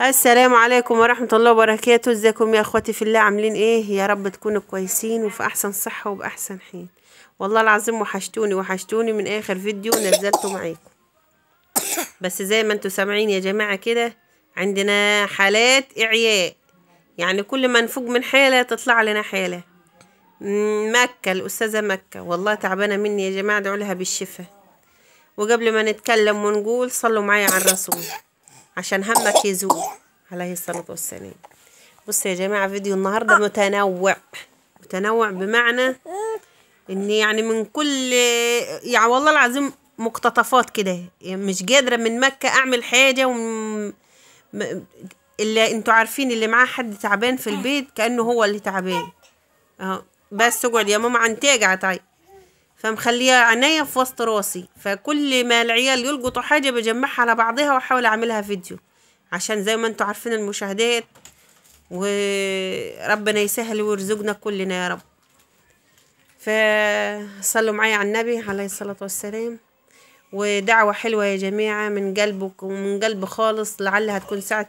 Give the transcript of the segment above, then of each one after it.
السلام عليكم ورحمة الله وبركاته. ازيكم يا اخواتي في الله؟ عاملين ايه؟ يا رب تكونوا كويسين وفي احسن صحة وباحسن حين. والله العظيم وحشتوني من اخر فيديو نزلته معاكم. بس زي ما انتوا سامعين يا جماعة كده، عندنا حالات اعياء، يعني كل ما نفوق من حالة تطلع لنا حالة. مكة الأستاذة مكة والله تعبانة مني يا جماعة، ادعوا لها بالشفاء. وقبل ما نتكلم ونقول صلوا معايا على الرسول عشان همك يزول عليه الصلاة والسلام. بصوا يا جماعة، فيديو النهاردة متنوع بمعنى ان يعني من كل، يعني والله العظيم مقتطفات كده. يعني مش قادرة من مكة اعمل حاجة اللي انتوا عارفين اللي معاه حد تعبان في البيت كأنه هو اللي تعبان. بس اقعد يا ماما عن تاجع طيب، فمخليها عناية في وسط راسي. فكل ما العيال يلقطوا حاجة بجمعها على بعضها واحاول اعملها فيديو عشان زي ما انتوا عارفين المشاهدات، وربنا يسهل ويرزقنا كلنا يا رب. فصلوا معايا على النبي عليه الصلاة والسلام، ودعوة حلوة يا جماعة من قلبك ومن قلب خالص، لعلها تكون ساعة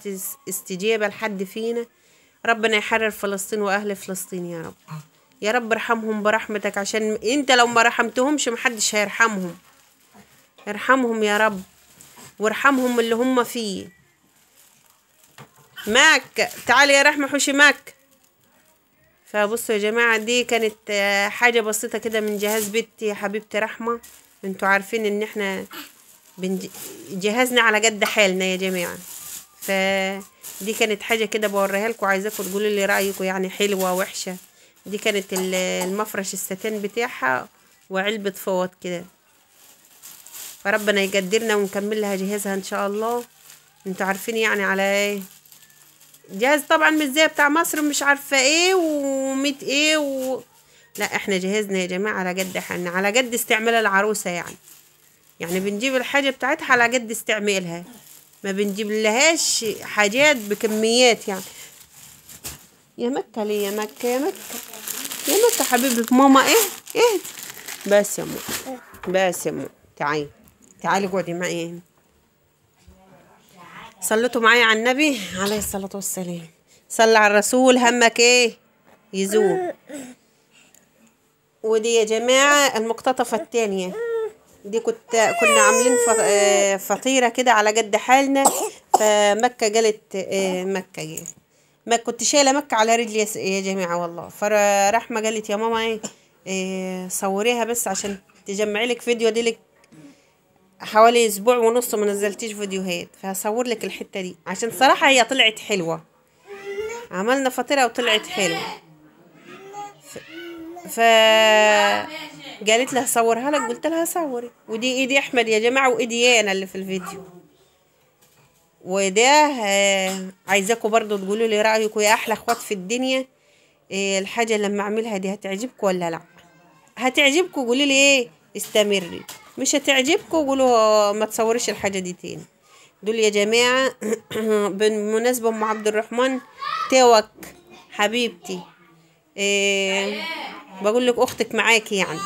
استجابة لحد فينا. ربنا يحرر فلسطين وأهل فلسطين يا رب. يا رب ارحمهم برحمتك، عشان انت لو ما رحمتهمش محدش هيرحمهم. ارحمهم يا رب وارحمهم اللي هم فيه. مكة تعالي يا رحمة حوشي مكة. فبصوا يا جماعة، دي كانت حاجة بسيطة كده من جهاز بنتي حبيبتي رحمة. انتوا عارفين ان احنا جهازنا على قد حالنا يا جماعة. فدي كانت حاجة كده بوريها لكم، عايزاكم تقولوا لي رأيكم، يعني حلوة وحشة. دي كانت المفرش الستان بتاعها وعلبة فوط كده. فربنا يقدرنا ونكمل لها جهازها ان شاء الله. انتوا عارفين يعني على ايه جهاز، طبعا مش زي بتاع مصر مش عارفة ايه وميت ايه لا، احنا جهازنا يا جماعة على قد حالنا، على قد استعمال العروسة. يعني بنجيب الحاجة بتاعتها على قد استعمالها، ما بنجيب لهاش حاجات بكميات يعني. يا مكة ليه يا مكة يا مكة يا مكة حبيبة ماما، ايه بس يا ماما، بس يا ماما تعالي اقعدي معي هنا. صلتوا معايا على النبي عليه الصلاة والسلام. صلى على الرسول همك ايه يزول. ودي يا جماعة المقتطفة التانية. دي كنا عاملين فطيرة كده على قد حالنا. فمكة قالت ما كنت شايلة مكة على رجلي يا جماعة والله. فرحمة قالت يا ماما صوريها بس عشان تجمعي لك فيديو. دي لك حوالي اسبوع ونص ما نزلتيش فيديوهات، فهصور لك الحتة دي عشان صراحة هي طلعت حلوة. عملنا فطيرة وطلعت حلوة. قالت لها صورها لك، قلت لها صوري. ودي ايدي احمد يا جماعه، وايدي انا اللي في الفيديو. وده عايزاكم برضو تقولوا لي رايكم يا احلى اخوات في الدنيا. الحاجه لما اعملها دي هتعجبكم ولا لا؟ هتعجبكم قولوا لي ايه استمري، مش هتعجبكم قولوا ما تصوريش الحاجه دي تاني. دول يا جماعه بالمناسبه ام عبد الرحمن توك حبيبتي، بقول لك اختك معاكي يعني.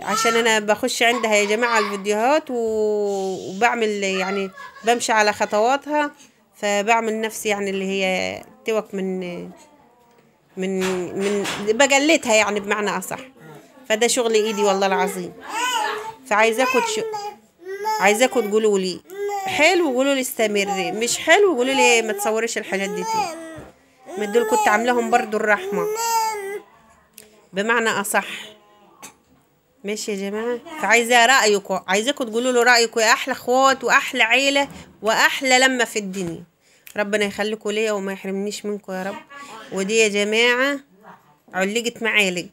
عشان انا بخش عندها يا جماعة الفيديوهات وبعمل يعني بمشي على خطواتها. فبعمل نفسي يعني اللي هي توك من بقلتها يعني بمعنى اصح. فده شغل ايدي والله العظيم. عايزاكم تقولوا لي حلو وقولوا لي استمري، مش حلو وقولوا لي ما تصوريش الحاجات دي تاني. من دول كنت عاملاهم برضو الرحمة بمعنى اصح. ماشي يا جماعة. فعايزة رأيكم، عايزاكم تقولوا له رأيكم يا أحلى اخوات وأحلى عيلة وأحلى لمة في الدنيا. ربنا يخليكم ليا وما يحرمنيش منكم يا رب. ودي يا جماعة علقة معالق،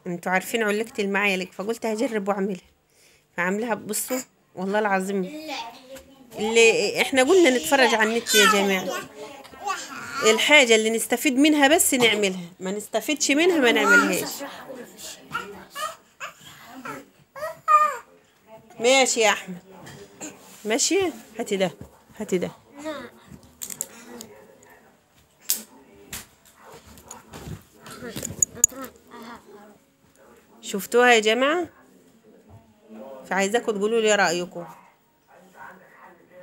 انتوا عارفين علقة المعالق، فقلت هجرب واعملها. فعملها بصوا والله العظيم اللي احنا قلنا نتفرج على النت يا جماعة. الحاجة اللي نستفيد منها بس نعملها، ما نستفيدش منها ما نعملهاش. ماشي يا احمد ماشي. هاتي ده شفتوها يا جماعة؟ فعايزاكم تقولوا لي رأيكم.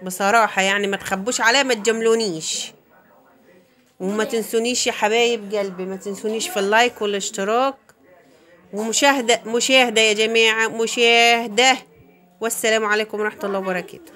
بصراحة يعني ما تخبوش عليا، ما تجملونيش. وما تنسونيش يا حبايب قلبي، ما تنسونيش في اللايك والاشتراك ومشاهدة يا جماعة، مشاهدة. والسلام عليكم ورحمة الله وبركاته.